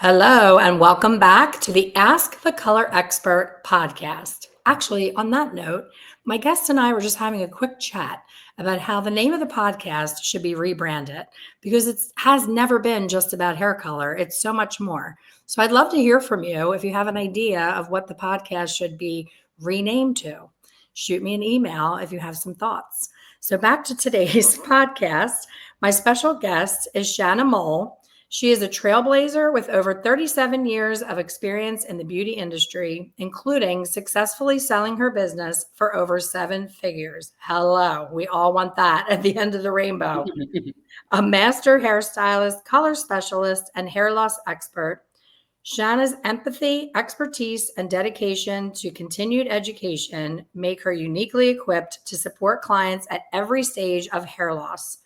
Hello, and welcome back to the Ask the Color Expert podcast. Actually, on that note, my guest and I were just having a quick chat about how the name of the podcast should be rebranded because it has never been just about hair color. It's so much more. So I'd love to hear from you if you have an idea of what the podcast should be renamed to. Shoot me an email if you have some thoughts. So back to today's podcast. My special guest is Shanna Moll. She is a trailblazer with over 37 years of experience in the beauty industry, including successfully selling her business for over 7 figures. Hello, we all want that at the end of the rainbow. A master hairstylist, color specialist, and hair loss expert, Shanna's empathy, expertise, and dedication to continued education make her uniquely equipped to support clients at every stage of hair loss.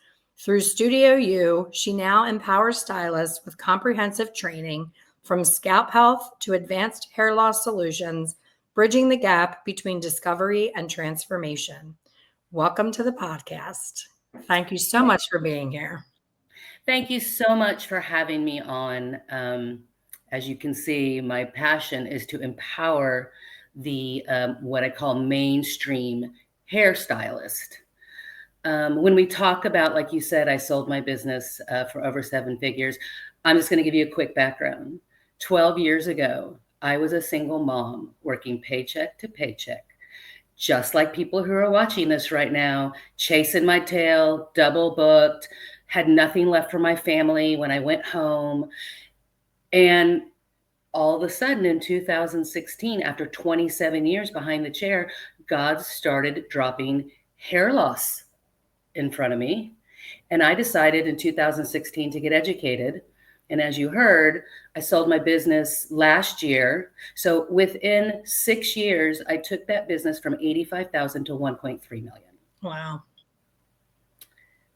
Through StudioYOU, she now empowers stylists with comprehensive training from scalp health to advanced hair loss solutions, bridging the gap between discovery and transformation. Welcome to the podcast. Thank you so much for being here. Thank you so much for having me on. As you can see, my passion is to empower the what I call mainstream hairstylist. When we talk about, like you said, I sold my business for over 7 figures. I'm just going to give you a quick background. 12 years ago, I was a single mom working paycheck to paycheck, just like people who are watching this right now, chasing my tail, double booked, had nothing left for my family when I went home. And all of a sudden in 2016, after 27 years behind the chair, God started dropping hair loss in front of me. And I decided in 2016 to get educated. And as you heard, I sold my business last year. So within 6 years, I took that business from 85,000 to 1.3 million. Wow.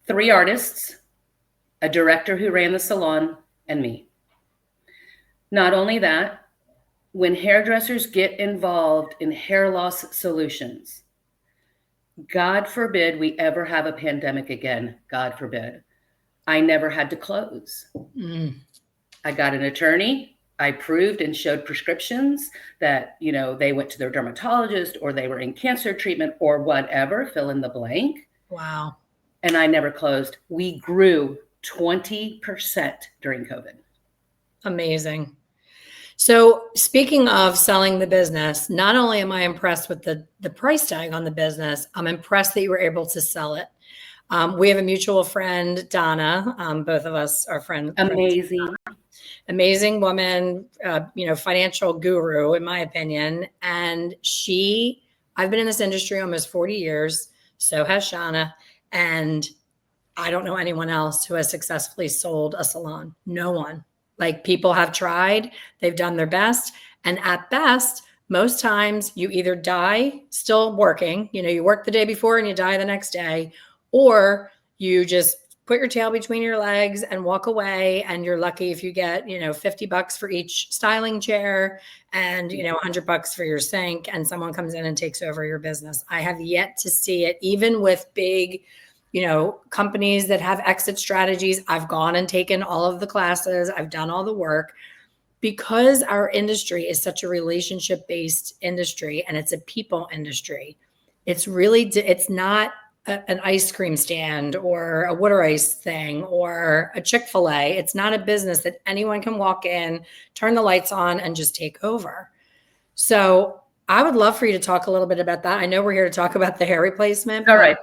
3 artists, a director who ran the salon, and me. Not only that, when hairdressers get involved in hair loss solutions, God forbid we ever have a pandemic again. God forbid. I never had to close. I got an attorney. I proved and showed prescriptions that, they went to their dermatologist or they were in cancer treatment or whatever, fill in the blank. Wow. And I never closed. We grew 20% during COVID. Amazing. So speaking of selling the business, not only am I impressed with the price tag on the business, I'm impressed that you were able to sell it. We have a mutual friend, Donna. Both of us are friends. Amazing. Amazing woman, financial guru, in my opinion. And I've been in this industry almost 40 years. So has Shanna. And I don't know anyone else who has successfully sold a salon. No one. Like, people have tried, they've done their best. And at best, most times you either die still working, you work the day before and you die the next day, or you just put your tail between your legs and walk away. And you're lucky if you get, $50 for each styling chair and, $100 for your sink, and someone comes in and takes over your business. I have yet to see it, even with big companies that have exit strategies. I've gone and taken all of the classes. I've done all the work, because our industry is such a relationship-based industry and it's a people industry. It's not an ice cream stand or a water ice thing or a Chick-fil-A. It's not a business that anyone can walk in, turn the lights on, and just take over. So I would love for you to talk a little bit about that. I know we're here to talk about the hair replacement. All right.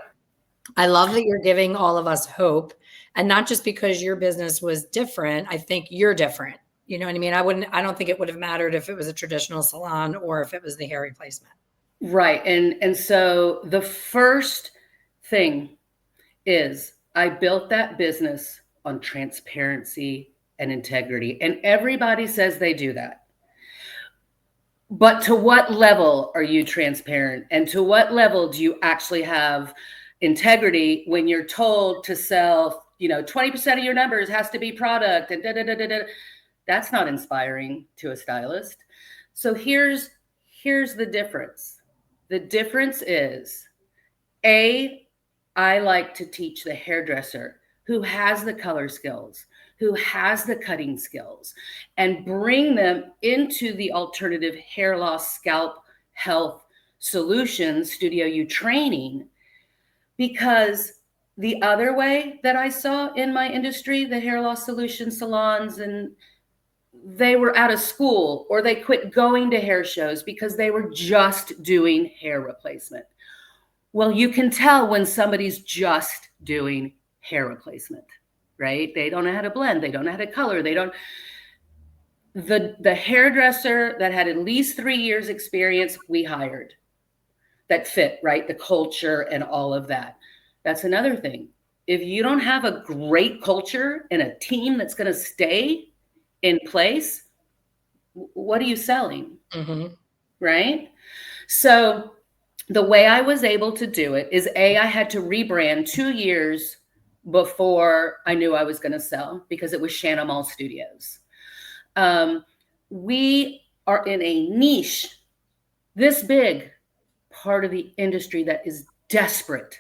I love that you're giving all of us hope, and not just because your business was different. I think you're different. You know what I mean? I don't think it would have mattered if it was a traditional salon or if it was the hair replacement. Right. And so the first thing is I built that business on transparency and integrity. And everybody says they do that. But to what level are you transparent? And to what level do you actually have integrity when you're told to sell, 20% of your numbers has to be product and That's not inspiring to a stylist. So here's the difference. The difference is, I like to teach the hairdresser who has the color skills, who has the cutting skills and bring them into the alternative hair loss, scalp health solutions, StudioYOU training. Because the other way that I saw in my industry, the hair loss solution salons, and they were out of school or they quit going to hair shows because they were just doing hair replacement. Well, you can tell when somebody's just doing hair replacement, right? They don't know how to blend. They don't know how to color. They don't. The hairdresser that had at least 3 years experience, we hired, that fit, right? The culture and all of that. That's another thing. If you don't have a great culture and a team that's going to stay in place, what are you selling? Mm-hmm. Right? So the way I was able to do it is I had to rebrand 2 years before I knew I was going to sell, because it was Shanna Moll Studios. We are in a niche this big part of the industry that is desperate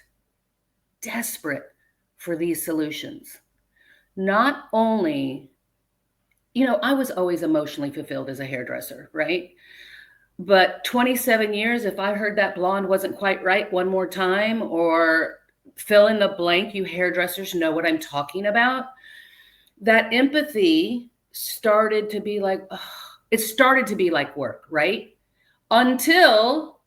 for these solutions. Not only, I was always emotionally fulfilled as a hairdresser, right? But 27 years, if I heard that blonde wasn't quite right one more time, or fill in the blank, you hairdressers know what I'm talking about, that empathy started to be like, it started to be like work, right? Until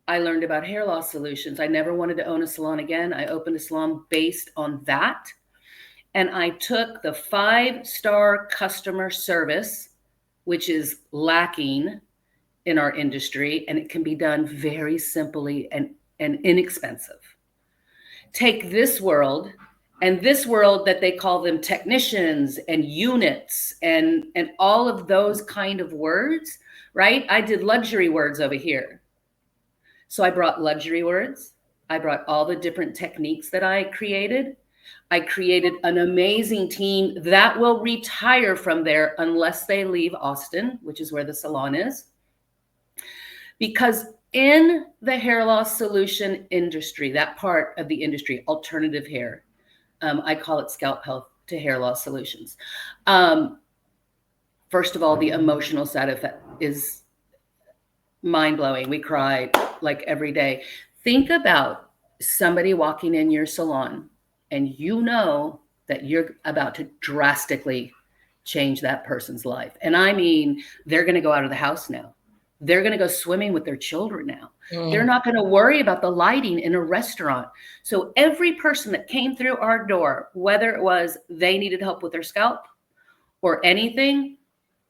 I learned about hair loss solutions. I never wanted to own a salon again. I opened a salon based on that. And I took the 5-star customer service, which is lacking in our industry, and it can be done very simply and inexpensive. Take this world, and this world that they call them technicians and units and all of those kind of words, right? I did luxury words over here. So I brought luxury words. I brought all the different techniques that I created. I created an amazing team that will retire from there unless they leave Austin, which is where the salon is. Because in the hair loss solution industry, that part of the industry, alternative hair, I call it scalp health to hair loss solutions. First of all, the emotional side of it is mind-blowing. We cried like every day. Think about somebody walking in your salon and you know that you're about to drastically change that person's life. And I mean, they're going to go out of the house now. They're going to go swimming with their children now. They're not going to worry about the lighting in a restaurant. So every person that came through our door, whether it was they needed help with their scalp or anything,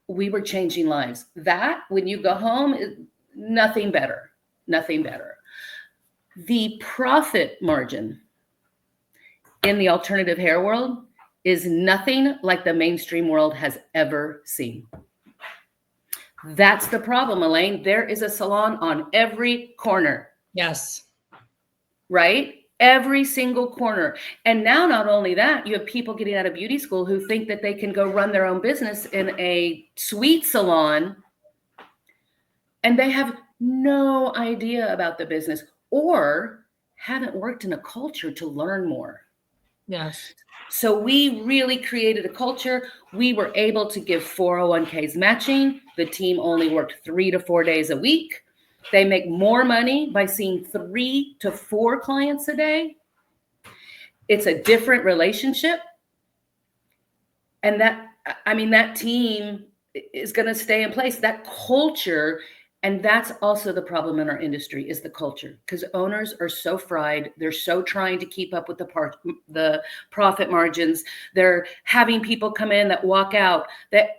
we were changing lives. That, when you go home, is nothing better. Nothing better. The profit margin in the alternative hair world is nothing like the mainstream world has ever seen. That's the problem, Elaine. There is a salon on every corner. Yes. Right? Every single corner. And now, not only that, you have people getting out of beauty school who think that they can go run their own business in a sweet salon, and they have no idea about the business or haven't worked in a culture to learn more. Yes. So we really created a culture. We were able to give 401ks matching. The team only worked 3 to 4 days a week. They make more money by seeing 3 to 4 clients a day. It's a different relationship. And that team is going to stay in place. That culture. And that's also the problem in our industry, is the culture, because owners are so fried. They're so trying to keep up with the profit margins. They're having people come in that walk out that,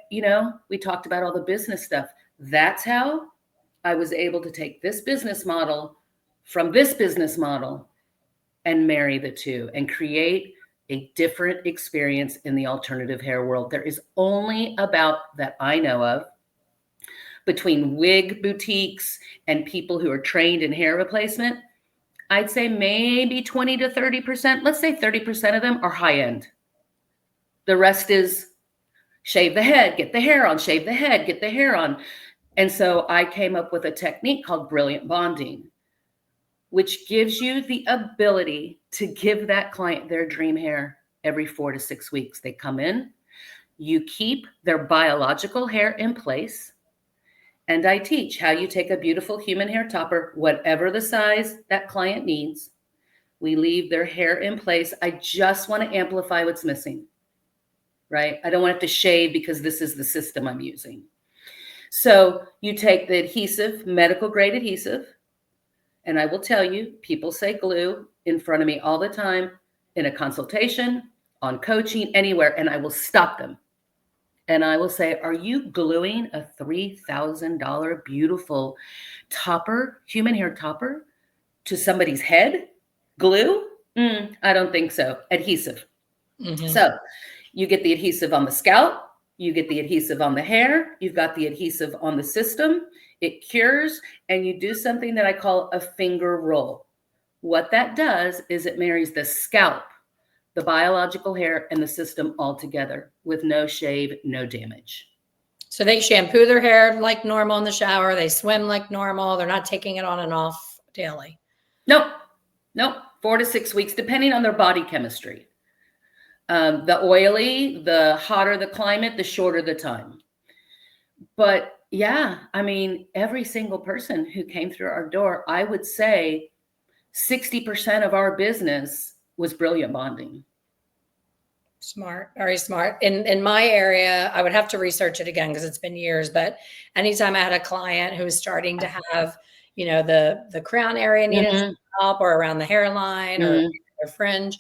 we talked about all the business stuff. That's how I was able to take this business model from this business model and marry the two and create a different experience in the alternative hair world. There is only about, that I know of, between wig boutiques and people who are trained in hair replacement, I'd say maybe 20 to 30%. Let's say 30% of them are high end. The rest is shave the head, get the hair on, shave the head, get the hair on. And so I came up with a technique called brilliant bonding, which gives you the ability to give that client their dream hair every 4 to 6 weeks. They come in, You keep their biological hair in place. And I teach how you take a beautiful human hair topper, whatever the size that client needs. We leave their hair in place. I just want to amplify what's missing, right? I don't want it to shave because this is the system I'm using. So you take the adhesive, medical grade adhesive, and I will tell you, people say glue in front of me all the time in a consultation, on coaching, anywhere, and I will stop them. And I will say, are you gluing a $3,000 beautiful topper, human hair topper, to somebody's head? Glue? I don't think so. Adhesive. Mm-hmm. So you get the adhesive on the scalp, you get the adhesive on the hair, you've got the adhesive on the system, it cures, and you do something that I call a finger roll. What that does is it marries the scalp, the biological hair, and the system all together with no shave, no damage. So they shampoo their hair like normal in the shower. They swim like normal. They're not taking it on and off daily. Nope. 4 to 6 weeks, depending on their body chemistry. The oily, the hotter the climate, the shorter the time. But yeah, I mean, every single person who came through our door, I would say 60% of our business was brilliant bonding. Smart, very smart. In my area, I would have to research it again because it's been years, but anytime I had a client who was starting to have, the crown area needed some help, or around the hairline, or their fringe,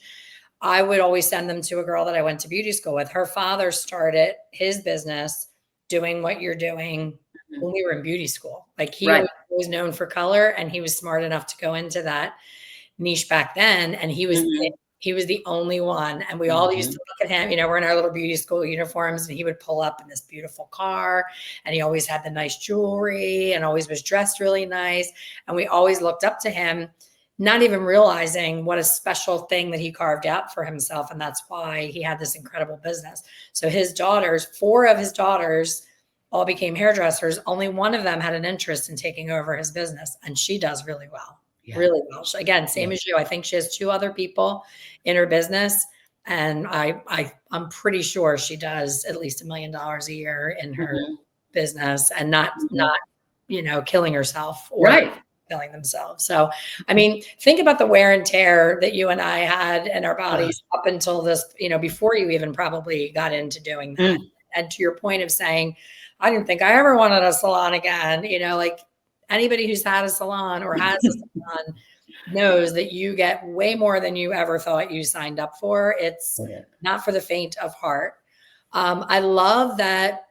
I would always send them to a girl that I went to beauty school with. Her father started his business doing what you're doing when we were in beauty school. Like he was known for color, and he was smart enough to go into that niche back then. And he was the only one. And we all used to look at him, we're in our little beauty school uniforms, and he would pull up in this beautiful car, and he always had the nice jewelry and always was dressed really nice. And we always looked up to him, not even realizing what a special thing that he carved out for himself. And that's why he had this incredible business. So his daughters, 4 of his daughters, all became hairdressers. Only one of them had an interest in taking over his business, and she does really well. Really well. So again, same as you. I think she has 2 other people in her business, and I'm pretty sure she does at least $1 million a year in her business, and not killing herself or killing themselves. So, I mean, think about the wear and tear that you and I had in our bodies up until this, before you even probably got into doing that. And to your point of saying, I didn't think I ever wanted a salon again, like anybody who's had a salon or has a salon knows that you get way more than you ever thought you signed up for. It's not for the faint of heart. I love that,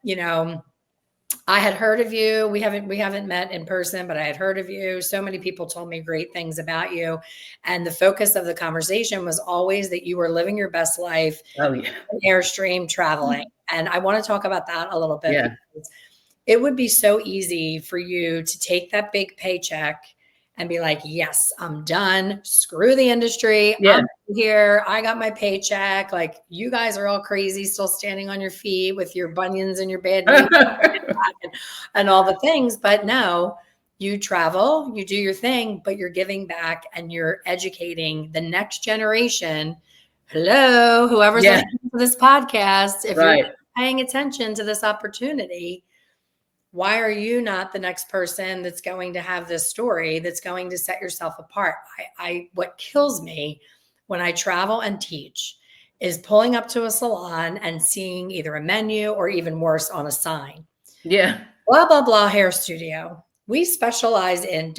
I had heard of you. We haven't met in person, but I had heard of you. So many people told me great things about you. And the focus of the conversation was always that you were living your best life, Airstream, traveling. And I want to talk about that a little bit. Because it would be so easy for you to take that big paycheck and be like, yes, I'm done. Screw the industry. I'm here. I got my paycheck. Like, you guys are all crazy, still standing on your feet with your bunions and your bad knees and all the things. But no, you travel, you do your thing, but you're giving back and you're educating the next generation. Hello, whoever's listening to this podcast, if you're paying attention to this opportunity, why are you not the next person that's going to have this story that's going to set yourself apart? What kills me when I travel and teach is pulling up to a salon and seeing either a menu or even worse on a sign. Blah, blah, blah, hair studio. We specialize in ...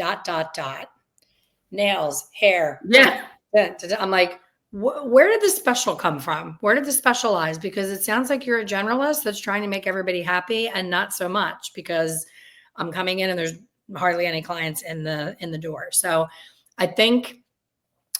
nails, hair. I'm like, where did the special come from? Where did the specialize? Because it sounds like you're a generalist that's trying to make everybody happy, and not so much, because I'm coming in and there's hardly any clients in the door. So I think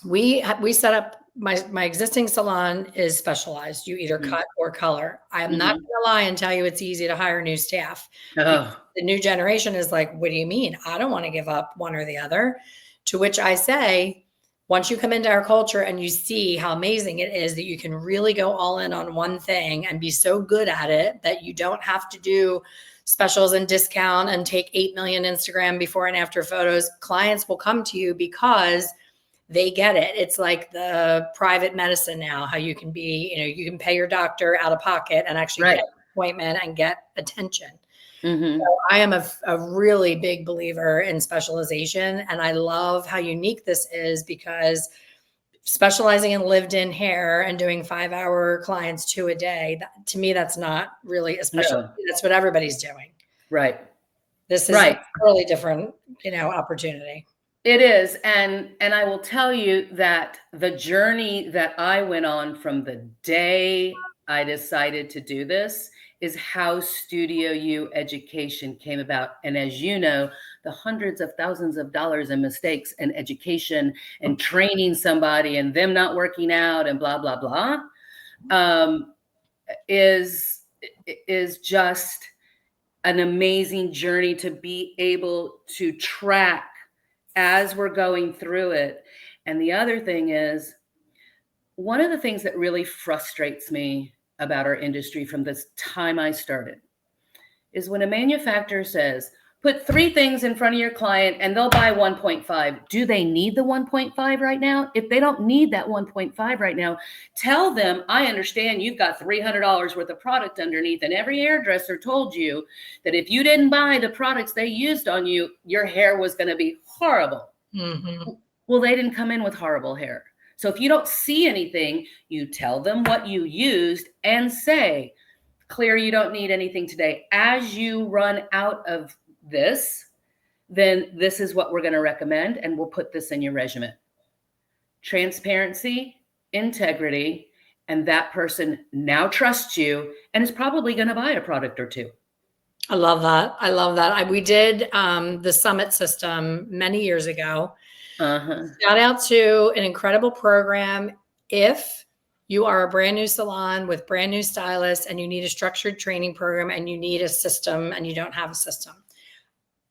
we set up my existing salon is specialized. You either cut or color. I'm not going to lie and tell you it's easy to hire new staff. The new generation is like, what do you mean? I don't want to give up one or the other. To which I say, once you come into our culture and you see how amazing it is that you can really go all in on one thing and be so good at it that you don't have to do specials and discount and take 8 million Instagram before and after photos, clients will come to you because they get it. It's like the private medicine now, how you can be, you can pay your doctor out of pocket and actually Right. get an appointment and get attention. Mm-hmm. So I am a really big believer in specialization. And I love how unique this is, because specializing in lived-in hair and doing 5-hour clients 2 a day, to me, that's not really a specialty. No. That's what everybody's doing. Right. This is a Right. totally different, opportunity. It is. And I will tell you that the journey that I went on from the day I decided to do this is how StudioYOU education came about. And as you know, the hundreds of thousands of dollars in mistakes and education and training somebody and them not working out and blah, blah, blah, is just an amazing journey to be able to track as we're going through it. And the other thing is, one of the things that really frustrates me about our industry from the time I started is when a manufacturer says, put 3 things in front of your client and they'll buy 1.5. Do they need the 1.5 right now? If they don't need that 1.5 right now, tell them, I understand you've got $300 worth of product underneath, and every hairdresser told you that if you didn't buy the products they used on you, your hair was going to be horrible. Mm-hmm. Well, they didn't come in with horrible hair. So if you don't see anything, you tell them what you used and say, clear, you don't need anything today. As you run out of this, then this is what we're going to recommend, and we'll put this in your regimen. Transparency, integrity, and that person now trusts you and is probably going to buy a product or 2. I love that. I love that. We did the Summit system many years ago. Shout out to an incredible program. If you are a brand new salon with brand new stylists and you need a structured training program and you need a system and you don't have a system,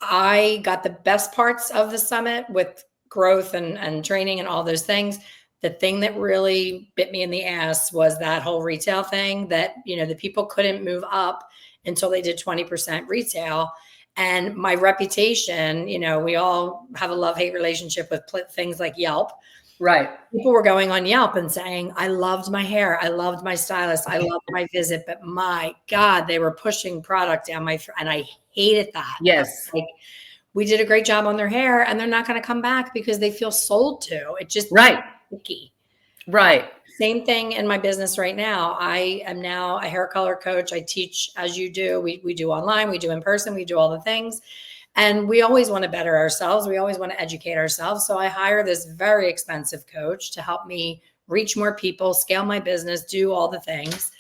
I got the best parts of the summit with growth and training and all those things. The thing that really bit me in the ass was that whole retail thing that, the people couldn't move up until they did 20% retail. And my reputation, we all have a love-hate relationship with things like Yelp. Right. People were going on Yelp and saying, I loved my hair. I loved my stylist. I loved my visit. But my God, they were pushing product down my throat. And I hated that. Yes. Like, we did a great job on their hair and they're not going to come back because they feel sold to. It just right. Icky. Right. Same thing in my business right now. I am now a hair color coach. I teach as you do. We do online, we do in person, we do all the things. And we always want to better ourselves. We always want to educate ourselves. So I hire this very expensive coach to help me reach more people, scale my business, do all the things.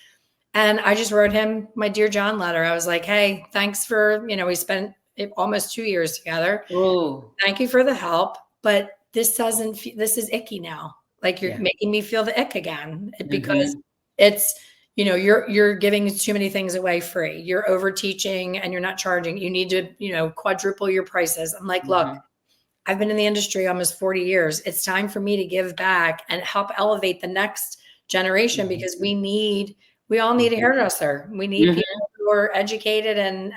And I just wrote him my Dear John letter. I was like, hey, thanks for, we spent almost 2 years together. Ooh. Thank you for the help. But this is icky now. Like you're making me feel the ick again because it's, you're giving too many things away free. You're over teaching and you're not charging. You need to, quadruple your prices. I'm like, look, I've been in the industry almost 40 years. It's time for me to give back and help elevate the next generation because we all need a hairdresser. We need people who are educated and,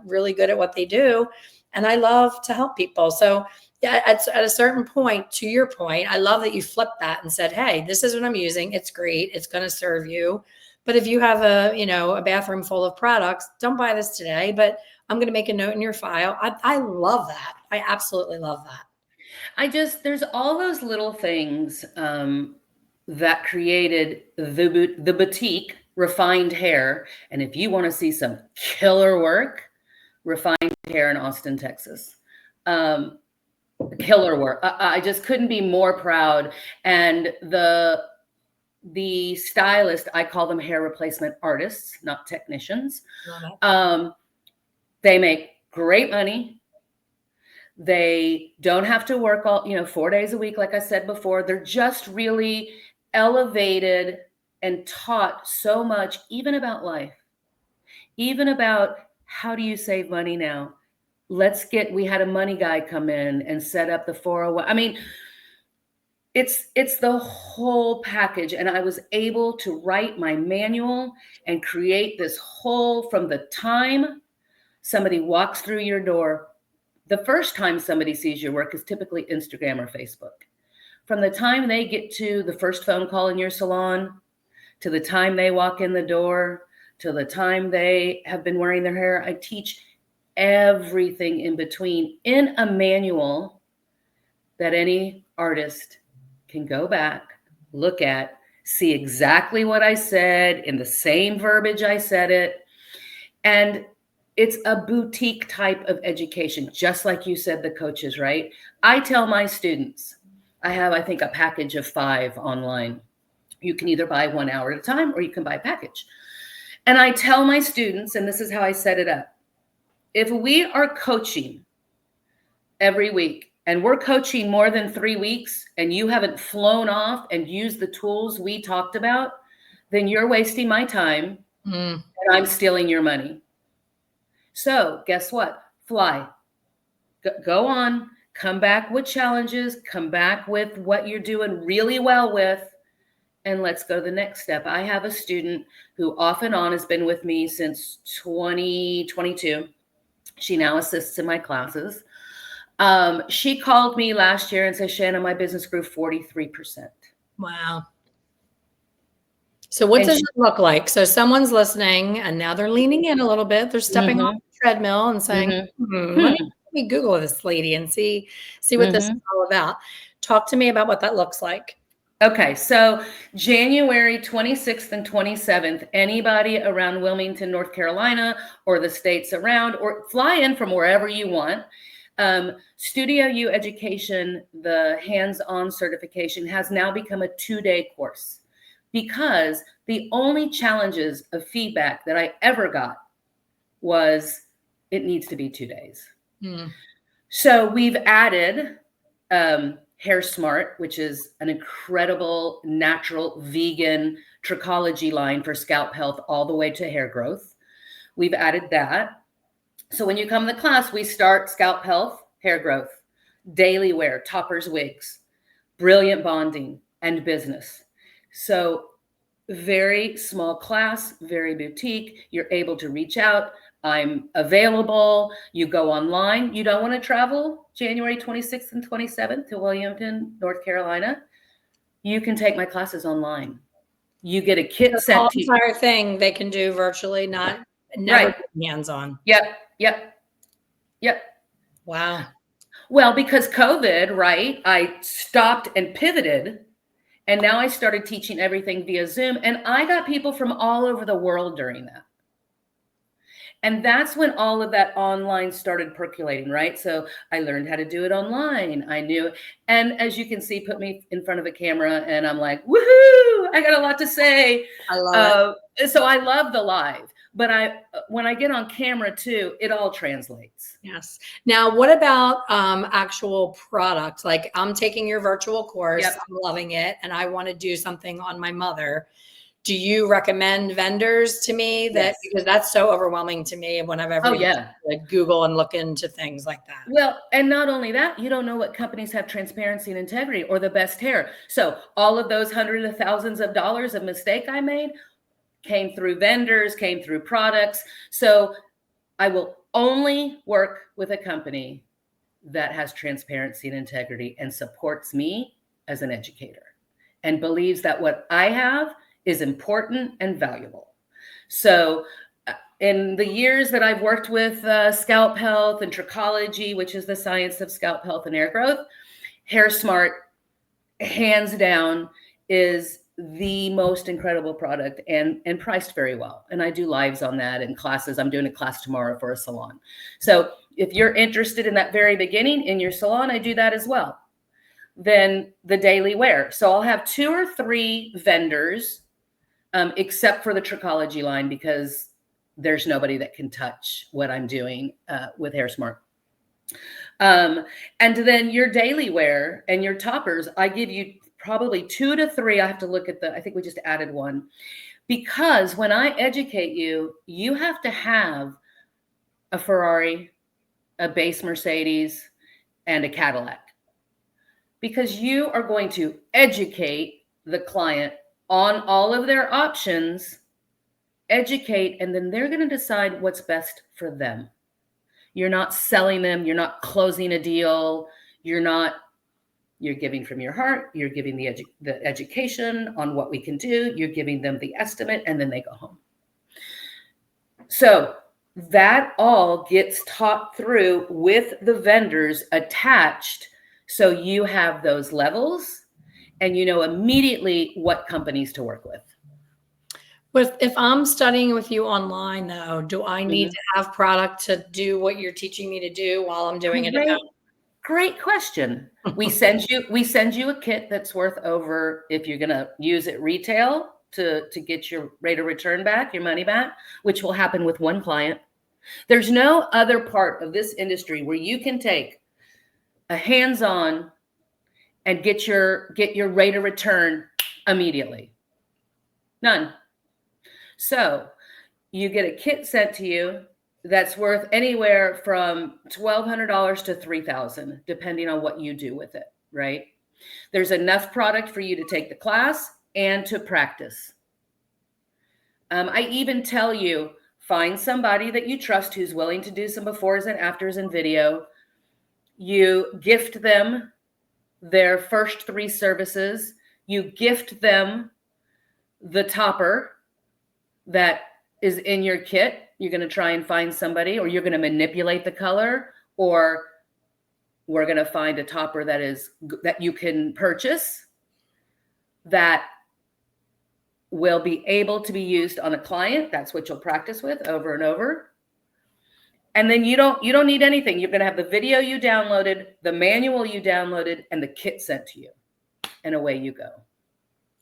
really good at what they do. And I love to help people. So yeah, at a certain point, to your point, I love that you flipped that and said, hey, this is what I'm using. It's great. It's going to serve you. But if you have a bathroom full of products, don't buy this today, but I'm going to make a note in your file. I love that. I absolutely love that. There's all those little things that created the boutique refined hair. And if you want to see some killer work, refined hair in Austin, Texas. Killer work. I just couldn't be more proud. And the stylist, I call them hair replacement artists, not technicians. They make great money. They don't have to work 4 days a week, like I said before. They're just really elevated and taught so much, even about life, even about how do you save money now? We had a money guy come in and set up the 401. I mean, it's the whole package. And I was able to write my manual and create this whole, from the time somebody walks through your door, the first time somebody sees your work is typically Instagram or Facebook. from the time they get to the first phone call in your salon, to the time they walk in the door, to the time they have been wearing their hair. I teach everything in between in a manual that any artist can go back, look at, see exactly what I said in the same verbiage I said it. And it's a boutique type of education, just like you said, the coaches, right? I tell my students, I have, I think, a package of 5 online. You can either buy 1 hour at a time or you can buy a package. And I tell my students, and this is how I set it up. If we are coaching every week and we're coaching more than 3 weeks and you haven't flown off and used the tools we talked about, then you're wasting my time and I'm stealing your money. So guess what? Fly. Go on, come back with challenges, come back with what you're doing really well with, and let's go to the next step. I have a student who off and on has been with me since 2022. She now assists in my classes. She called me last year and said, Shanna, my business grew 43%. Wow. So what does it look like? So someone's listening and now they're leaning in a little bit. They're stepping off the treadmill and saying, let me Google this lady and see what this is all about. Talk to me about what that looks like. Okay, so January 26th and 27th, anybody around Wilmington, North Carolina, or the states around, or fly in from wherever you want. StudioYOU education, the hands-on certification, has now become a 2-day course because the only challenges of feedback that I ever got was it needs to be 2 days. So we've added Hair Smart, which is an incredible natural vegan trichology line for scalp health all the way to hair growth. We've added that. So when you come to the class, we start scalp health, hair growth, daily wear, toppers, wigs, brilliant bonding, and business. So very small class, very boutique. You're able to reach out. I'm available. You go online. You don't want to travel January 26th and 27th to Wilmington, North Carolina. You can take my classes online. You get a kit sent to you. The entire thing they can do virtually, never hands-on. Yep. Wow. Well, because COVID, right? I stopped and pivoted. And now I started teaching everything via Zoom. And I got people from all over the world during that. And that's when all of that online started percolating, right? So I learned how to do it online. I knew, and as you can see, put me in front of a camera and I'm like, woohoo, I got a lot to say. I love it. So I love the live, but when I get on camera too, it all translates. Yes. Now, what about actual products? Like I'm taking your virtual course, I'm loving it, and I want to do something on my mother. Do you recommend vendors to me because that's so overwhelming to me when I've ever like Google and look into things like that? Well, and not only that, you don't know what companies have transparency and integrity or the best hair. So all of those hundreds of thousands of dollars of mistake I made came through vendors, came through products. So I will only work with a company that has transparency and integrity and supports me as an educator and believes that what I have is important and valuable. So in the years that I've worked with scalp health and trichology, which is the science of scalp health and hair growth, Hair Smart, hands down, is the most incredible product and priced very well. And I do lives on that and classes. I'm doing a class tomorrow for a salon. So if you're interested in that very beginning in your salon, I do that as well. Then the daily wear. So I'll have 2 or 3 vendors, except for the trichology line, because there's nobody that can touch what I'm doing with Hair Smart. And then your daily wear and your toppers, I give you probably 2 to 3. I have to look at I think we just added 1. Because when I educate you, you have to have a Ferrari, a base Mercedes, and a Cadillac. Because you are going to educate the client on all of their options, educate, and then they're going to decide what's best for them. You're not selling them. You're not closing a deal. You're not You're giving from your heart. You're giving the education on what we can do. You're giving them the estimate, and then they go home. So that all gets taught through with the vendors attached. So you have those levels and you know immediately what companies to work with. But if I'm studying with you online, though, do I need to have product to do what you're teaching me to do while I'm doing it at home? Great question. We send you a kit that's worth over, if you're going to use it retail to get your rate of return back, your money back, which will happen with one client. There's no other part of this industry where you can take a hands-on and get your rate of return immediately. None. So you get a kit sent to you that's worth anywhere from $1,200 to $3,000, depending on what you do with it, right? There's enough product for you to take the class and to practice. I even tell you, find somebody that you trust who's willing to do some befores and afters in video. You gift them their first 3 services. You gift them the topper that is in your kit. You're going to try and find somebody, or you're going to manipulate the color, or we're going to find a topper that you can purchase that will be able to be used on a client. That's what you'll practice with over and over. And then you don't need anything. You're going to have the video you downloaded, the manual you downloaded, and the kit sent to you, and away you go.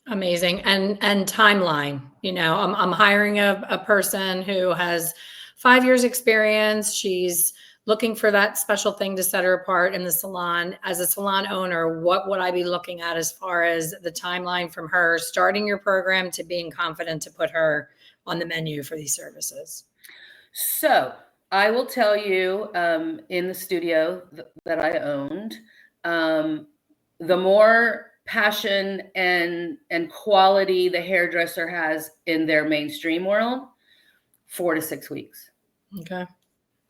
Amazing. And timeline, I'm hiring a person who has 5 years experience. She's looking for that special thing to set her apart in the salon. As a salon owner, what would I be looking at as far as the timeline from her starting your program to being confident to put her on the menu for these services? So I will tell you, in the studio that I owned, the more passion and quality the hairdresser has in their mainstream world, 4 to 6 weeks. Okay.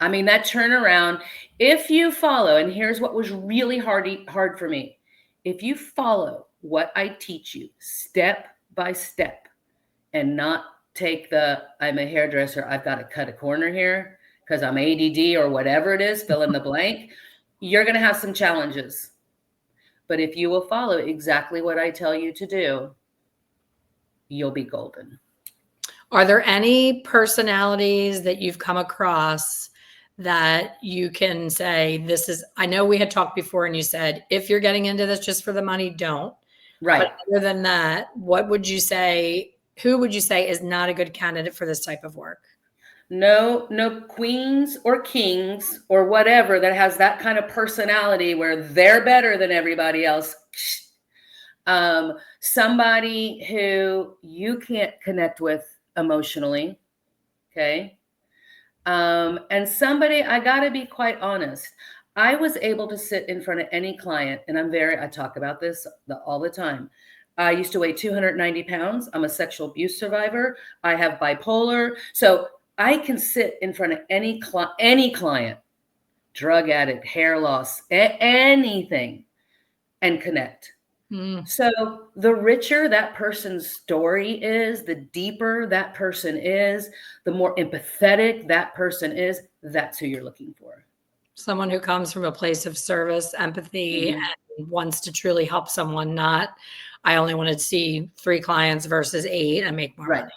I mean, that turnaround, if you follow, and here's what was really hard for me. If you follow what I teach you step by step and not take I'm a hairdresser, I've got to cut a corner here because I'm ADD or whatever it is, fill in the blank, you're going to have some challenges. But if you will follow exactly what I tell you to do, you'll be golden. Are there any personalities that you've come across that you can say, I know we had talked before and you said, if you're getting into this just for the money, don't. Right. But other than that, who would you say is not a good candidate for this type of work? No queens or kings or whatever that has that kind of personality where they're better than everybody else. Somebody who you can't connect with emotionally. Okay. And somebody, I got to be quite honest. I was able to sit in front of any client, and I talk about this all the time. I used to weigh 290 pounds. I'm a sexual abuse survivor. I have bipolar. So I can sit in front of any client, drug addict, hair loss, anything, and connect. So the richer that person's story is, the deeper that person is, the more empathetic that person is, that's who you're looking for. Someone who comes from a place of service, empathy, and wants to truly help someone, not, I only want to see 3 clients versus 8 and make more money.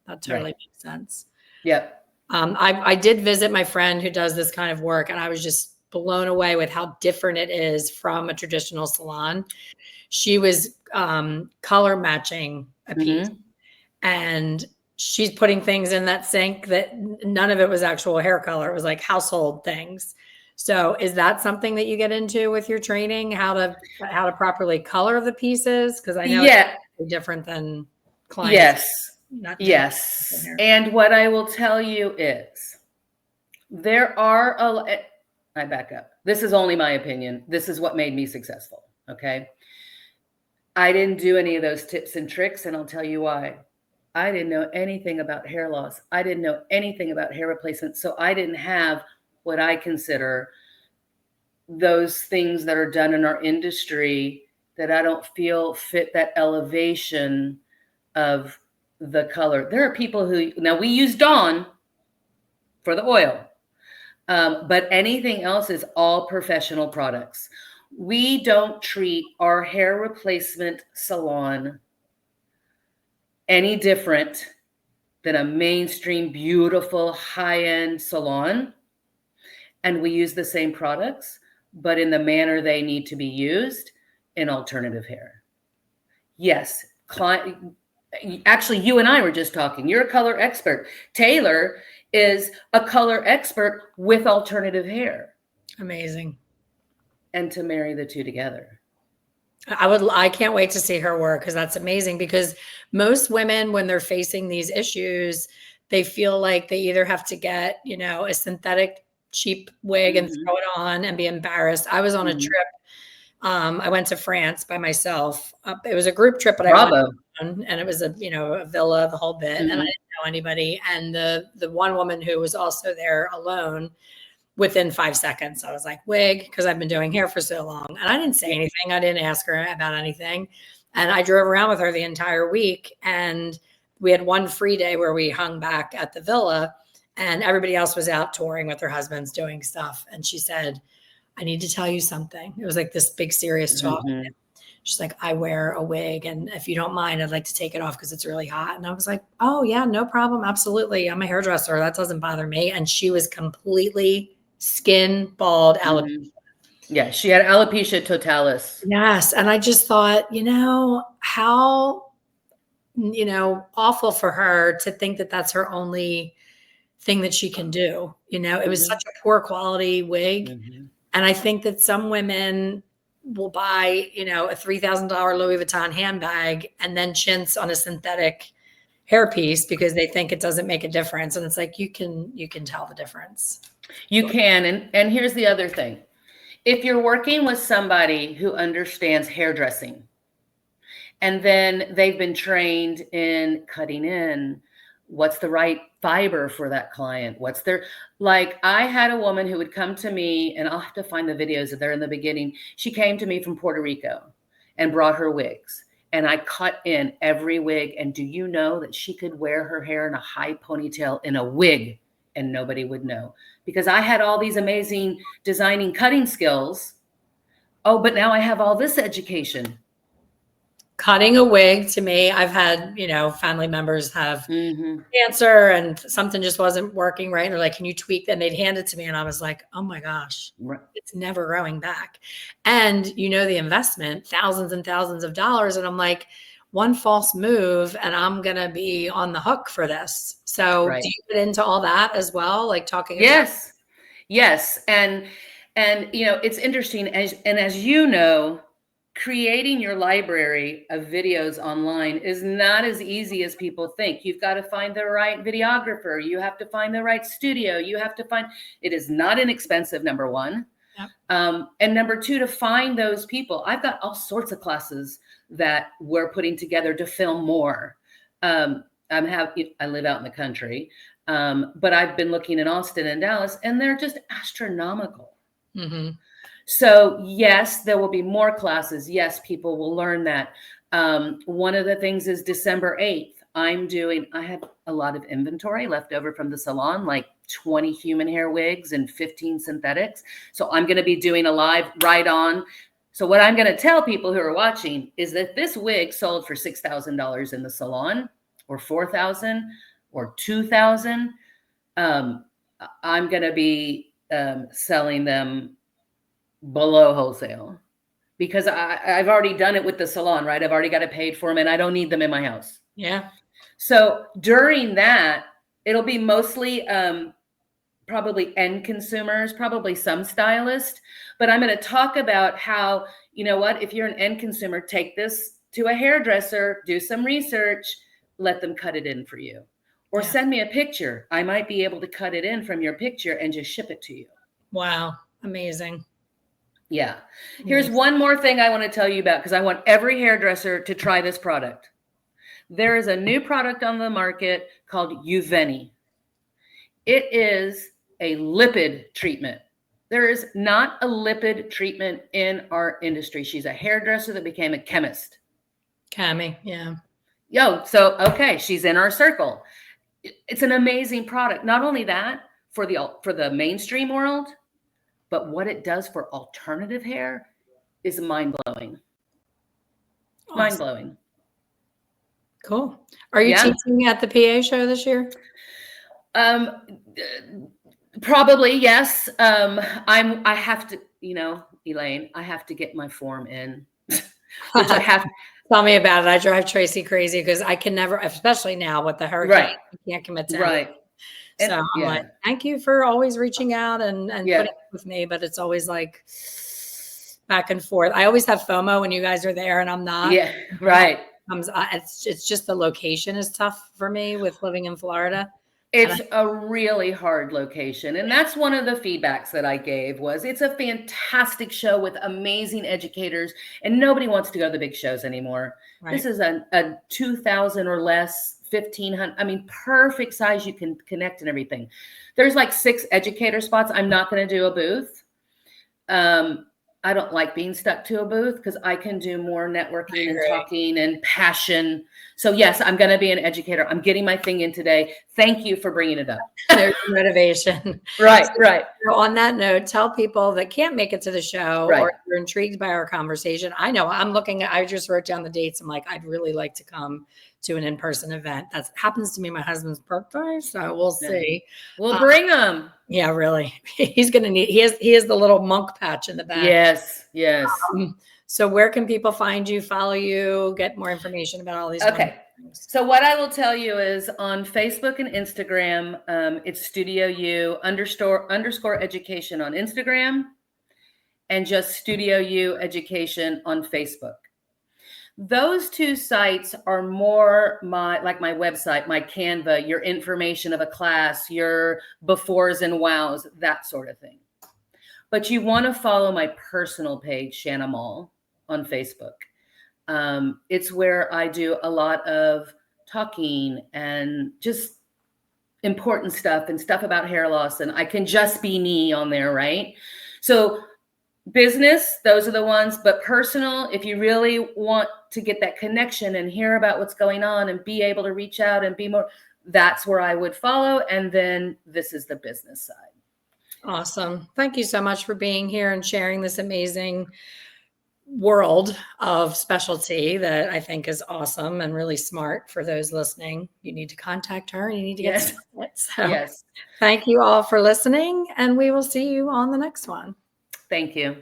That totally makes sense. Yep. I did visit my friend who does this kind of work, and I was just blown away with how different it is from a traditional salon. She was color matching a piece, and she's putting things in that sink that none of it was actual hair color. It was like household things. So is that something that you get into with your training, how to properly color the pieces? Because I know it's different than clients. Yes. And what I will tell you is I back up. This is only my opinion. This is what made me successful. Okay. I didn't do any of those tips and tricks, and I'll tell you why. I didn't know anything about hair loss. I didn't know anything about hair replacement. So I didn't have what I consider those things that are done in our industry that I don't feel fit that elevation of the color. There are people who, now we use Dawn for the oil, but anything else is all professional products. We don't treat our hair replacement salon any different than a mainstream, beautiful, high-end salon. And we use the same products, but in the manner they need to be used in alternative hair. Yes, actually, you and I were just talking. You're a color expert. Taylor is a color expert with alternative hair. Amazing. And to marry the two together. I can't wait to see her work, because that's amazing. Because most women, when they're facing these issues, they feel like they either have to get, a synthetic cheap wig and throw it on and be embarrassed. I was on a trip. I went to France by myself. It was a group trip, but I went on, and it was a villa, the whole bit, and I didn't know anybody. And the one woman who was also there alone, within 5 seconds, I was like, wig, because I've been doing hair for so long. And I didn't say anything. I didn't ask her about anything. And I drove around with her the entire week. And we had one free day where we hung back at the villa, and everybody else was out touring with their husbands doing stuff. And she said, I need to tell you something. It was like this big serious talk. She's like, I wear a wig, and if you don't mind, I'd like to take it off because it's really hot. And I was like, oh yeah, no problem. Absolutely. I'm a hairdresser. That doesn't bother me. And she was completely skin bald alopecia. Yeah, she had alopecia totalis. Yes. And I just thought, how, awful for her to think that that's her only thing that she can do. It was such a poor quality wig. And I think that some women will buy, a $3,000 Louis Vuitton handbag and then chintz on a synthetic hairpiece because they think it doesn't make a difference. And it's like, you can tell the difference. You can. And here's the other thing. If you're working with somebody who understands hairdressing, and then they've been trained in cutting in, what's the right fiber for that client? I had a woman who would come to me, and I'll have to find the videos there in the beginning. She came to me from Puerto Rico and brought her wigs, and I cut in every wig. And do you know that she could wear her hair in a high ponytail in a wig and nobody would know, because I had all these amazing designing, cutting skills. Oh, but now I have all this education. Cutting a wig, to me, I've had, family members have cancer and something just wasn't working right. And they're like, can you tweak that? And they'd hand it to me. And I was like, oh my gosh, it's never growing back. And the investment, thousands and thousands of dollars. And I'm like, one false move and I'm going to be on the hook for this. So do you get into all that as well? Like talking about Yes. And it's interesting, as creating your library of videos online is not as easy as people think. You've got to find the right videographer. You have to find the right studio. It is not inexpensive, number one. Yep. And number two, to find those people. I've got all sorts of classes that we're putting together to film more. I live out in the country, but I've been looking in Austin and Dallas, and they're just astronomical. So yes, there will be more classes. Yes, people will learn that. One of the things is December 8th. I have a lot of inventory left over from the salon, like 20 human hair wigs and 15 synthetics. So I'm going to be doing a live right on. So what I'm going to tell people who are watching is that this wig sold for $6,000 in the salon, or $4,000 or $2,000. I'm going to be selling them below wholesale, because I've already done it with the salon, right? I've already got it paid for them, and I don't need them in my house. Yeah. So during that, it'll be mostly probably end consumers, probably some stylists, but I'm going to talk about how, if you're an end consumer, take this to a hairdresser, do some research, let them cut it in for you, or send me a picture. I might be able to cut it in from your picture and just ship it to you. Wow. Amazing. Yeah. Here's one more thing I want to tell you about, because I want every hairdresser to try this product. There is a new product on the market called Uveni. It is a lipid treatment. There is not a lipid treatment in our industry. She's a hairdresser that became a chemist. Cami, yeah. So okay, she's in our circle. It's an amazing product. Not only that, for the mainstream world, but what it does for alternative hair is mind-blowing. Awesome. Mind-blowing. Cool. Are you teaching at the PA show this year? Probably, yes. I have to, Elaine, I have to get my form in, which I have. Tell me about it. I drive Tracy crazy because I can never, especially now with the hurricane, you can't commit to anything. So I'm like, thank you for always reaching out and putting up with me, but it's always like back and forth. I always have FOMO when you guys are there and I'm not. Yeah, right. It's just the location is tough for me with living in Florida. It's a really hard location. And that's one of the feedbacks that I gave was it's a fantastic show with amazing educators and nobody wants to go to the big shows anymore. Right. This is a 2,000 or less, 1,500. I mean, perfect size. You can connect and everything. There's like 6 educator spots. I'm not going to do a booth. I don't like being stuck to a booth because I can do more networking and talking and passion. So yes, I'm going to be an educator. I'm getting my thing in today. Thank you for bringing it up. There's motivation. Right. So on that note, tell people that can't make it to the show or you're intrigued by our conversation. I know I just wrote down the dates. I'm like, I'd really like to come to an in-person event. That happens to be my husband's birthday. So we'll see. We'll bring him. Yeah, really. He's going to need, he has the little monk patch in the back. Yes. So where can people find you, follow you, get more information about all these? Okay. So what I will tell you is on Facebook and Instagram, it's StudioYOU _ education on Instagram and just StudioYOU education on Facebook. Those 2 sites are more my website, my Canva, your information of a class, your befores and wows, that sort of thing. But you want to follow my personal page, Shanna Moll, on Facebook. It's where I do a lot of talking and just important stuff and stuff about hair loss. And I can just be me on there, right? So business, those are the ones, but personal, if you really want to get that connection and hear about what's going on and be able to reach out and be more, that's where I would follow. And then this is the business side. Awesome. Thank you so much for being here and sharing this amazing world of specialty that I think is awesome and really smart for those listening. You need to contact her and you need to get started. So thank you all for listening and we will see you on the next one. Thank you.